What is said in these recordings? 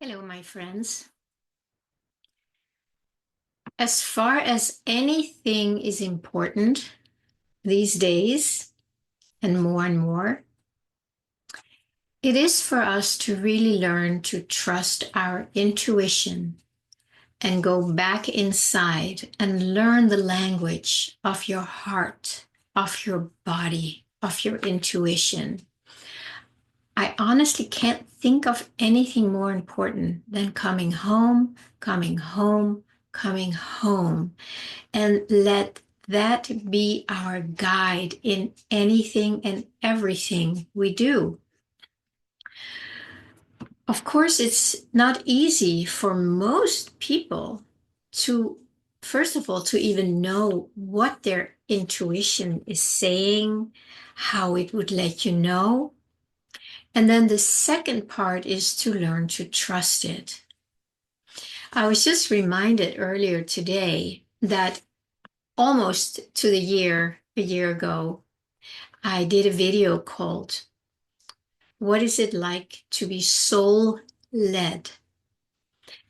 Hello, my friends. As far as anything is important these days, and more, it is for us to really learn to trust our intuition and go back inside and learn the language of your heart, of your body, of your intuition. I honestly can't think of anything more important than coming home, coming home, coming home, and let that be our guide in anything and everything we do. Of course, it's not easy for most people to, first of all, to even know what their intuition is saying, how it would let you know. And then the second part is to learn to trust it. I was just reminded earlier today that almost to a year ago, I did a video called What is it like to be soul led?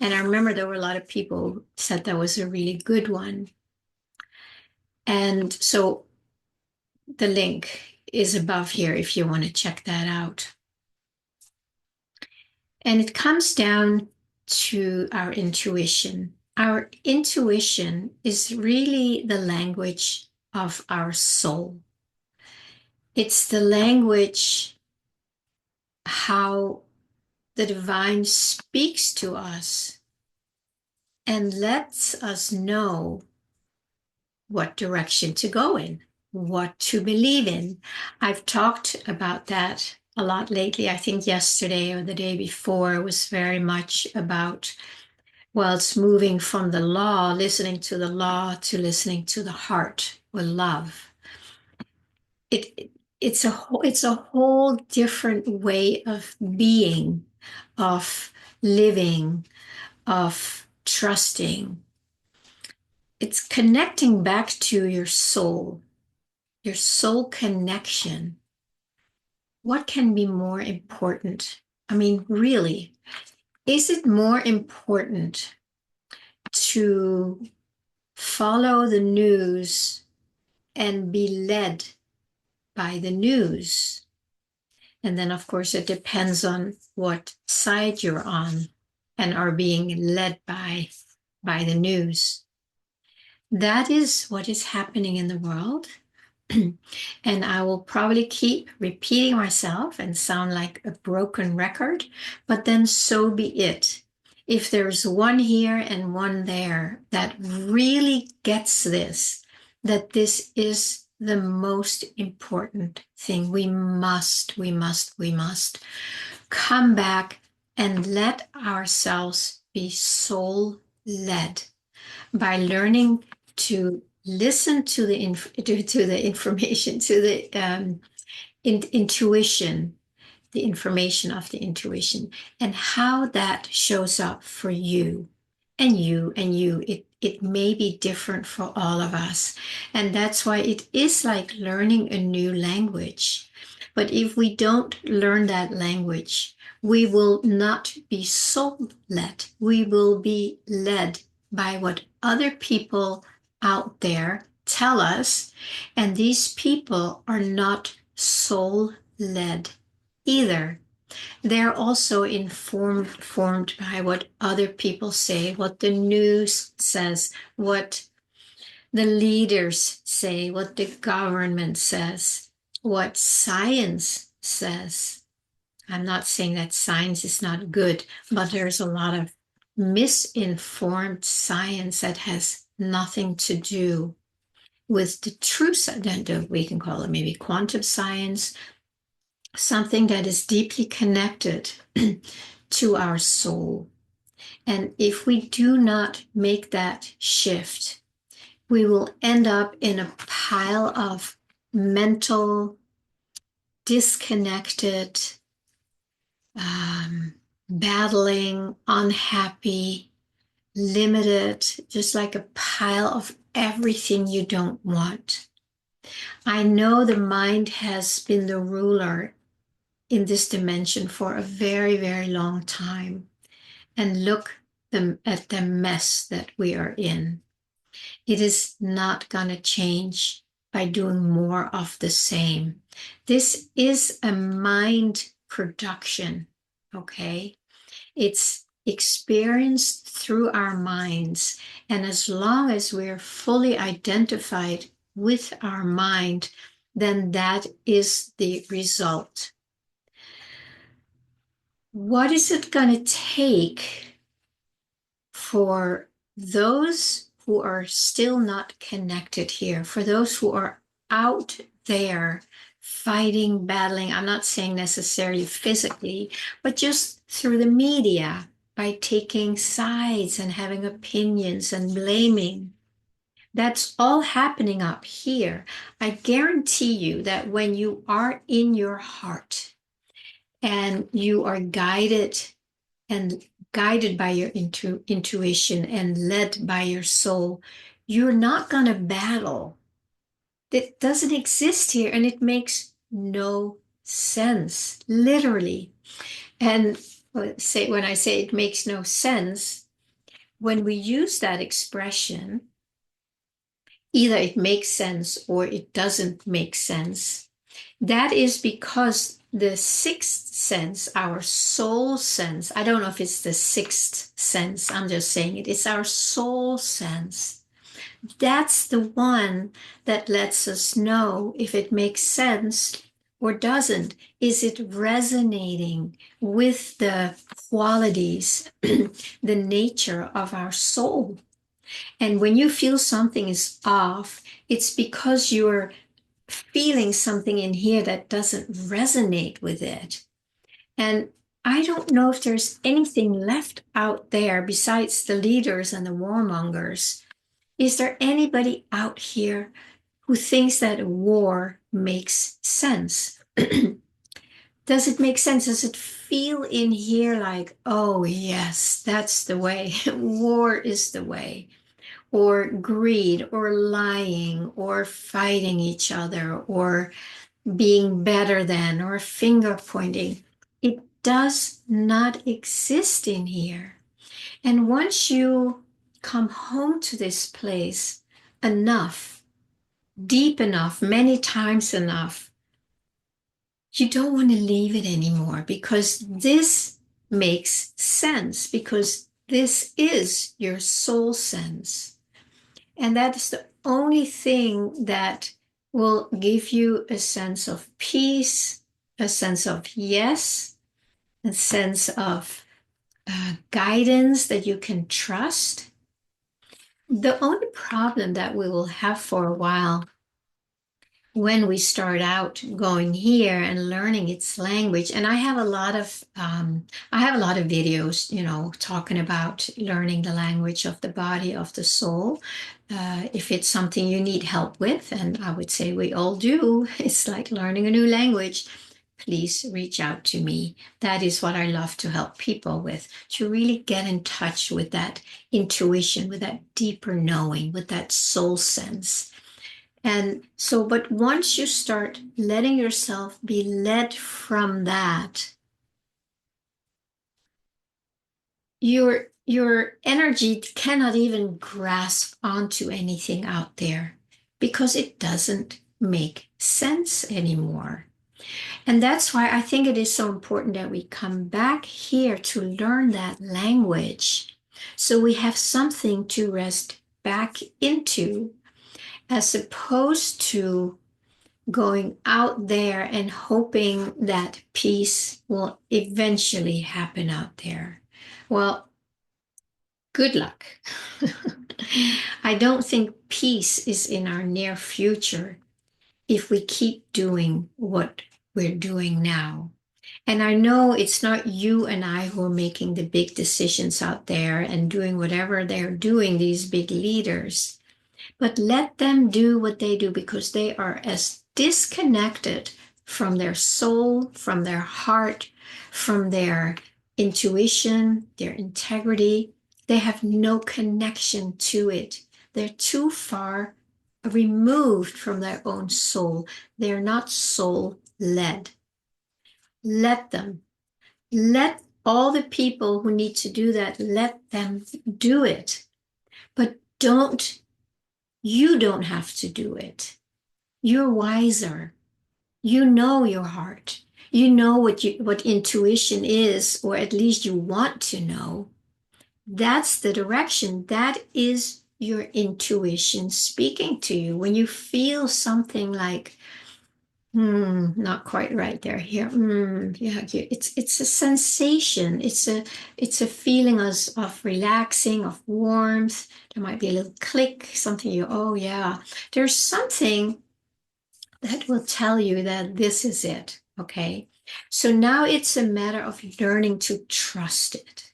And I remember there were a lot of people who said that was a really good one. And so the link is above here if you want to check that out. And it comes down to our intuition. Our intuition is really the language of our soul. It's the language how the divine speaks to us and lets us know what direction to go in, what to believe in. I've talked about that a lot lately. I think yesterday or the day before was very much about, well, it's moving from the law, listening to the law, to listening to the heart with love. It's a whole different way of being, of living, of trusting. It's connecting back to your soul connection. What can be more important? I mean, really, is it more important to follow the news and be led by the news? And then, of course, it depends on what side you're on and are being led by the news. That is what is happening in the world. And I will probably keep repeating myself and sound like a broken record, but then so be it. If there's one here and one there that really gets this, that this is the most important thing, we must come back and let ourselves be soul led by learning to listen to the information, to the intuition, the information of the intuition, and how that shows up for you and you and you. It may be different for all of us, and that's why it is like learning a new language. But if we don't learn that language, we will not be soul led. We will be led by what other people out there tell us, and these people are not soul led either. They're also informed by what other people say, what the news says, what the leaders say, what the government says, what science says. I'm not saying that science is not good, but there's a lot of misinformed science that has nothing to do with the true science. We can call it maybe quantum science, something that is deeply connected to our soul. And if we do not make that shift, we will end up in a pile of mental, disconnected, battling, unhappy, limited, just like a pile of everything you don't want. I know the mind has been the ruler in this dimension for a very, very long time. and look at the mess that we are in. It is not going to change by doing more of the same. This is a mind production, okay? It's experienced through our minds. And as long as we're fully identified with our mind, then that is the result. What is it going to take for those who are still not connected here, for those who are out there fighting, battling? I'm not saying necessarily physically, but just through the media, by taking sides and having opinions and blaming. That's all happening up here. I guarantee you that when you are in your heart and you are and guided by your intuition and led by your soul, you're not going to battle. That doesn't exist here, and it makes no sense, literally. And when I say it makes no sense, when we use that expression, either it makes sense or it doesn't make sense. That is because the sixth sense, our soul sense, I don't know if it's the sixth sense, I'm just saying it's our soul sense. That's the one that lets us know if it makes sense or doesn't. Is it resonating with the qualities, the nature of our soul? And when you feel something is off, it's because you're feeling something in here that doesn't resonate with it. And I don't know if there's anything left out there besides the leaders and the warmongers. Is there anybody out here who thinks that war makes sense? Does it make sense? Does it feel in here like, oh, yes, that's the way? War is the way. Or greed, or lying, or fighting each other, or being better than, or finger pointing. It does not exist in here. And once you come home to this place enough, deep enough, many times enough, you don't want to leave it anymore, because this makes sense, because this is your soul sense. And that's the only thing that will give you a sense of peace, a sense of yes, a sense of guidance that you can trust. The only problem that we will have for a while when we start out going here and learning its language, and I have a lot of videos, talking about learning the language of the body, of the soul. If it's something you need help with, and I would say we all do, it's like learning a new language, please reach out to me. That is what I love to help people with, to really get in touch with that intuition, with that deeper knowing, with that soul sense. And so, but once you start letting yourself be led from that, your energy cannot even grasp onto anything out there, because it doesn't make sense anymore. And that's why I think it is so important that we come back here to learn that language, so we have something to rest back into, as opposed to going out there and hoping that peace will eventually happen out there. Well, good luck. I don't think peace is in our near future if we keep doing what we're doing now. And I know it's not you and I who are making the big decisions out there and doing whatever they're doing, these big leaders. But let them do what they do, because they are as disconnected from their soul, from their heart, from their intuition, their integrity. They have no connection to it. They're too far removed from their own soul. They're not soul led. Let them. Let all the people who need to do that, let them do it. But you don't have to do it. You're wiser. You know your heart. You know what intuition is, or at least you want to know. That's the direction. That is your intuition speaking to you. When you feel something like, not quite right there, here, yeah, it's a sensation. It's a feeling of relaxing, of warmth. There might be a little click, something oh yeah. There's something that will tell you that this is it. Okay. So now it's a matter of learning to trust it.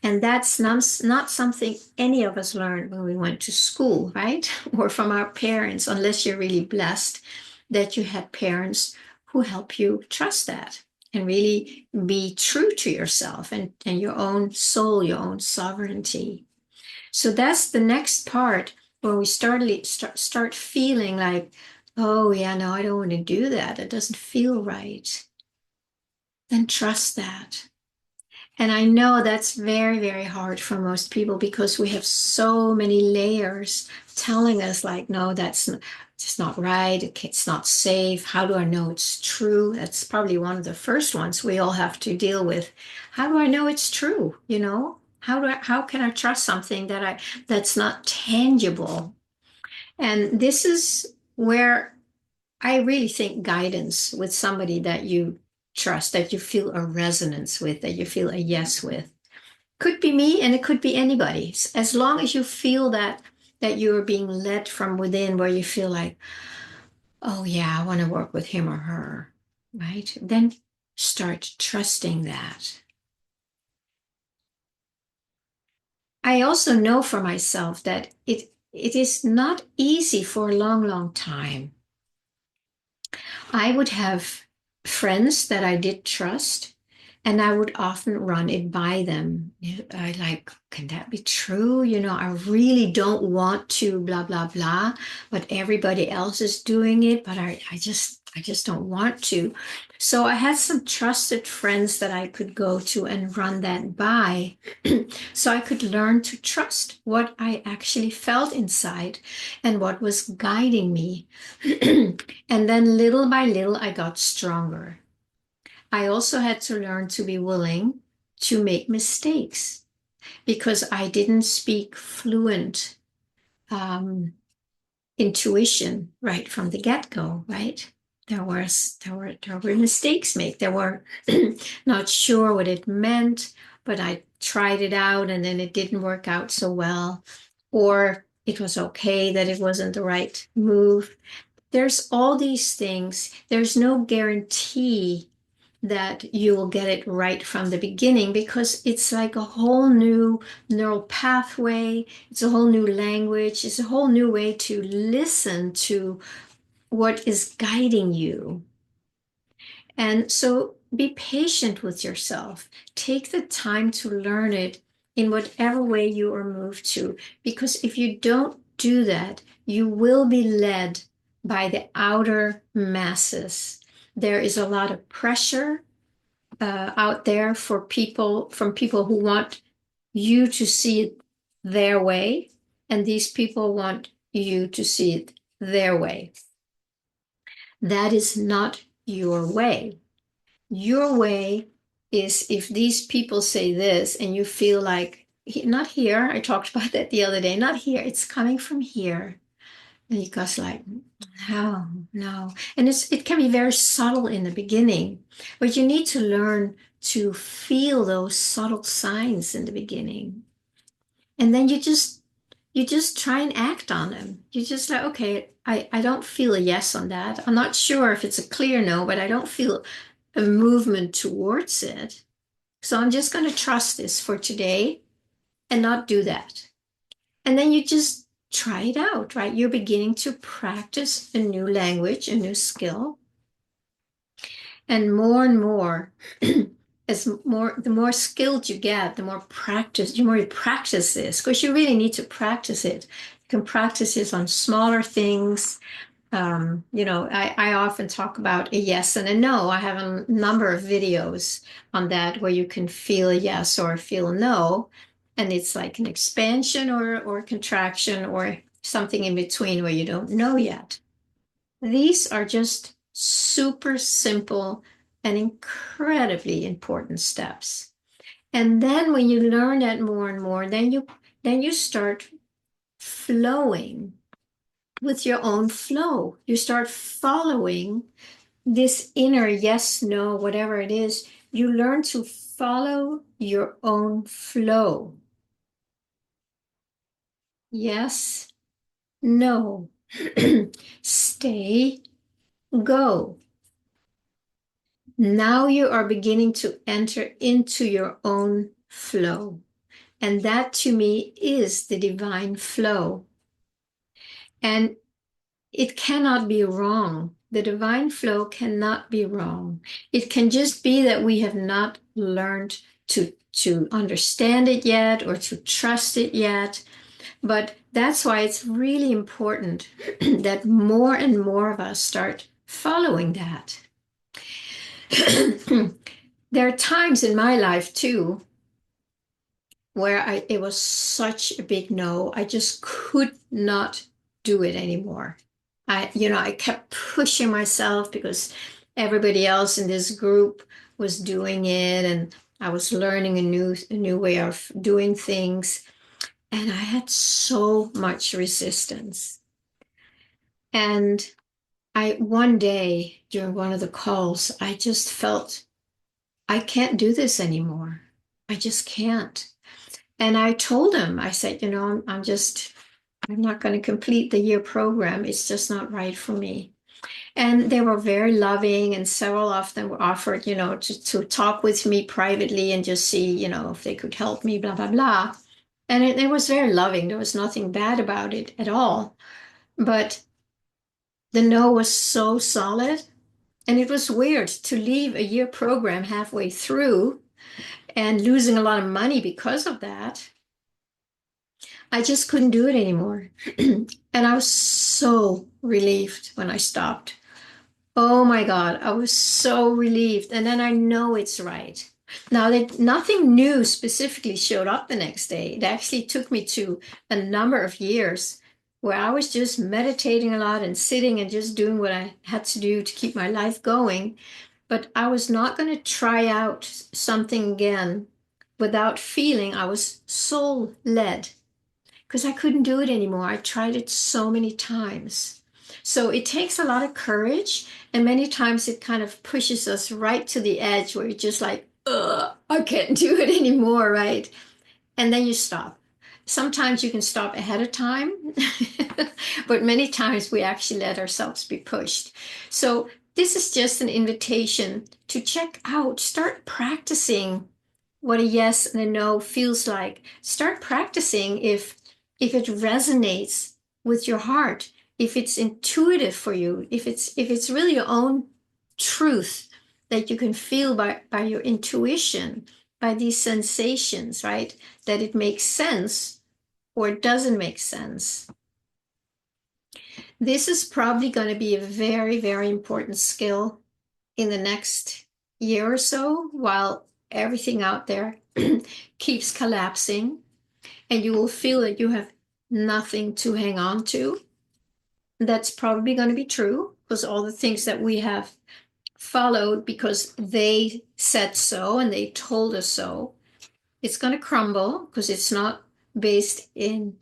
And that's not something any of us learned when we went to school, right? Or from our parents, unless you're really blessed that you had parents who help you trust that and really be true to yourself and your own soul, your own sovereignty. So that's the next part where we start feeling like, oh yeah, no, I don't want to do that. It doesn't feel right. Then trust that. And I know that's very, very hard for most people because we have so many layers telling us like, no, that's it's not right. It's not safe. How do I know it's true? That's probably one of the first ones we all have to deal with. How do I know it's true? How can I trust something that's not tangible? And this is where I really think guidance with somebody that you trust, that you feel a resonance with, that you feel a yes with. Could be me and it could be anybody. As long as you feel that you're being led from within where you feel like, oh yeah, I want to work with him or her, right? Then start trusting that. I also know for myself that it is not easy for a long, long time. I would have friends that I did trust, and I would often run it by them. I like, can that be true? I really don't want to, blah, blah, blah, but everybody else is doing it, but I just don't want to. So I had some trusted friends that I could go to and run that by. So I could learn to trust what I actually felt inside and what was guiding me. And then little by little, I got stronger. I also had to learn to be willing to make mistakes because I didn't speak fluent um, intuition right from the get-go, right? There were mistakes made. There were not sure what it meant, but I tried it out and then it didn't work out so well, or it was okay that it wasn't the right move. There's all these things. There's no guarantee that you will get it right from the beginning because it's like a whole new neural pathway. It's a whole new language. It's a whole new way to listen to what is guiding you. And so be patient with yourself. Take the time to learn it in whatever way you are moved to. Because if you don't do that, you will be led by the outer masses. There is a lot of pressure out there from people who want you to see it their way, and these people want you to see it their way. That is not your way. Your way is if these people say this and you feel like, not here, I talked about that the other day, not here, it's coming from here. And you goes like, no, no. And it can be very subtle in the beginning, but you need to learn to feel those subtle signs in the beginning. And then you just try and act on them. You just like, okay, I don't feel a yes on that. I'm not sure if it's a clear no, but I don't feel a movement towards it. So I'm just going to trust this for today and not do that. And then you just try it out, right? You're beginning to practice a new language, a new skill. And more, the more skilled you get, the more you practice this, because you really need to practice it. You can practice this on smaller things, I often talk about a yes and a no. I have a number of videos on that where you can feel a yes or feel a no. And it's like an expansion or contraction or something in between where you don't know yet. These are just super simple and incredibly important steps. And then when you learn that more and more, then you start flowing with your own flow. You start following this inner yes, no, whatever it is. You learn to follow your own flow. Yes, no, stay, go. Now you are beginning to enter into your own flow. And that to me is the divine flow. And it cannot be wrong. The divine flow cannot be wrong. It can just be that we have not learned to understand it yet or to trust it yet. But that's why it's really important that more and more of us start following that. There are times in my life too where it was such a big no. I just could not do it anymore. I kept pushing myself because everybody else in this group was doing it, and I was learning a new way of doing things, and I had so much resistance. And one day during one of the calls, I just felt I can't do this anymore. I just can't. And I told him, I said, I'm not going to complete the year program. It's just not right for me. And they were very loving, and several of them were offered, to talk with me privately and just see, if they could help me, blah, blah, blah. And it was very loving. There was nothing bad about it at all. But the no was so solid. And it was weird to leave a year program halfway through and losing a lot of money because of that. I just couldn't do it anymore. And I was so relieved when I stopped. Oh my God, I was so relieved. And then I know it's right. Now that nothing new specifically showed up the next day, it actually took me to a number of years where I was just meditating a lot and sitting and just doing what I had to do to keep my life going. But I was not going to try out something again without feeling I was soul led because I couldn't do it anymore. I tried it so many times. So it takes a lot of courage, and many times it kind of pushes us right to the edge where you're just like, ugh, I can't do it anymore, right? And then you stop. Sometimes you can stop ahead of time, but many times we actually let ourselves be pushed. So this is just an invitation to check out, start practicing what a yes and a no feels like. Start practicing if it resonates with your heart, if it's intuitive for you, if it's really your own truth that you can feel by your intuition, by these sensations, right? That it makes sense or it doesn't make sense. This is probably going to be a very, very important skill in the next year or so while everything out there keeps collapsing, and you will feel that you have nothing to hang on to. That's probably going to be true because all the things that we have followed because they said so and they told us so, it's going to crumble because it's not based in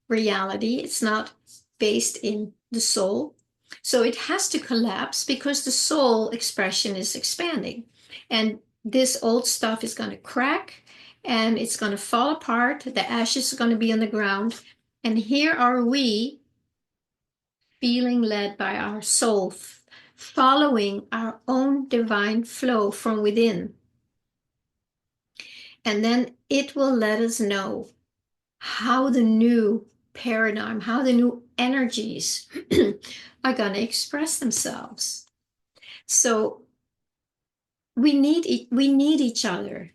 reality. It's not based in the soul. So it has to collapse because the soul expression is expanding. And this old stuff is going to crack and it's going to fall apart. The ashes are going to be on the ground. And here are we feeling led by our soul, following our own divine flow from within. And then it will let us know how the new paradigm, how the new energies are going to express themselves. So we need each other,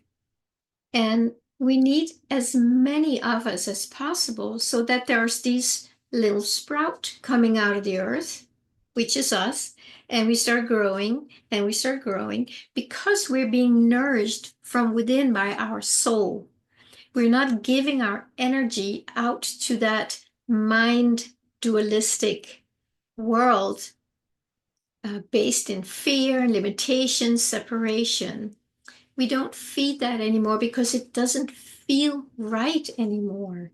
and we need as many of us as possible so that there's these little sprout coming out of the earth which is us, and we start growing and we start growing because we're being nourished from within by our soul. We're not giving our energy out to that mind dualistic world based in fear, limitation, separation. We don't feed that anymore because it doesn't feel right anymore.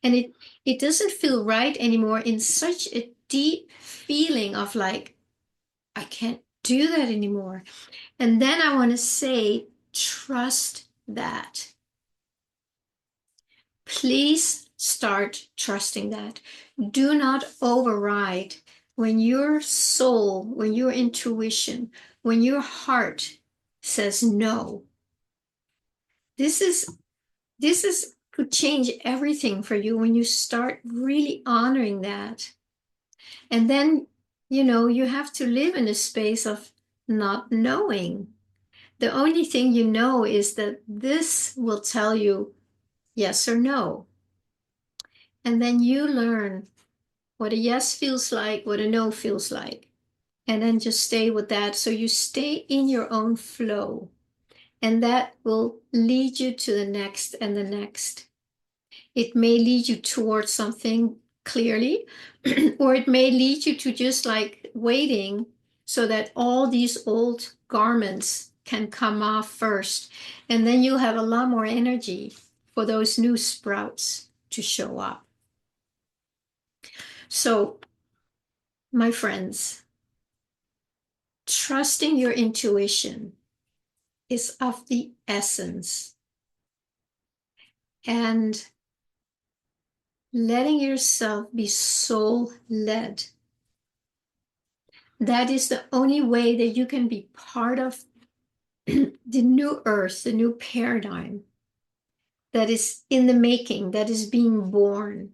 And it doesn't feel right anymore in such a deep feeling of like, I can't do that anymore. And then I want to say, trust that. Please start trusting that. Do not override when your soul, when your intuition, when your heart says no. This is could change everything for you when you start really honoring that. And then, you have to live in a space of not knowing. The only thing you know is that this will tell you yes or no. And then you learn what a yes feels like, what a no feels like. And then just stay with that. So you stay in your own flow. And that will lead you to the next and the next. It may lead you towards something clearly, or it may lead you to just like waiting so that all these old garments can come off first. And then you'll have a lot more energy for those new sprouts to show up. So, my friends, trusting your intuition is of the essence. And letting yourself be soul led. That is the only way that you can be part of the new earth, the new paradigm that is in the making, that is being born.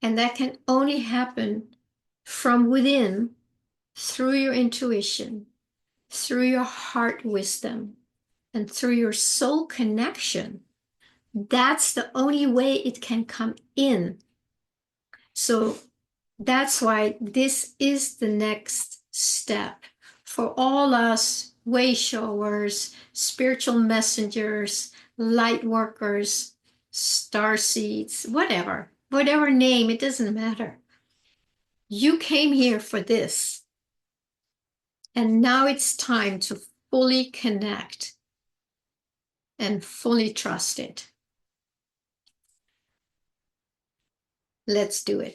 And that can only happen from within through your intuition, through your heart wisdom, and through your soul connection. That's the only way it can come in. So that's why this is the next step for all us way showers, spiritual messengers, light workers, star seeds, whatever name, it doesn't matter. You came here for this. And now it's time to fully connect and fully trust it. Let's do it.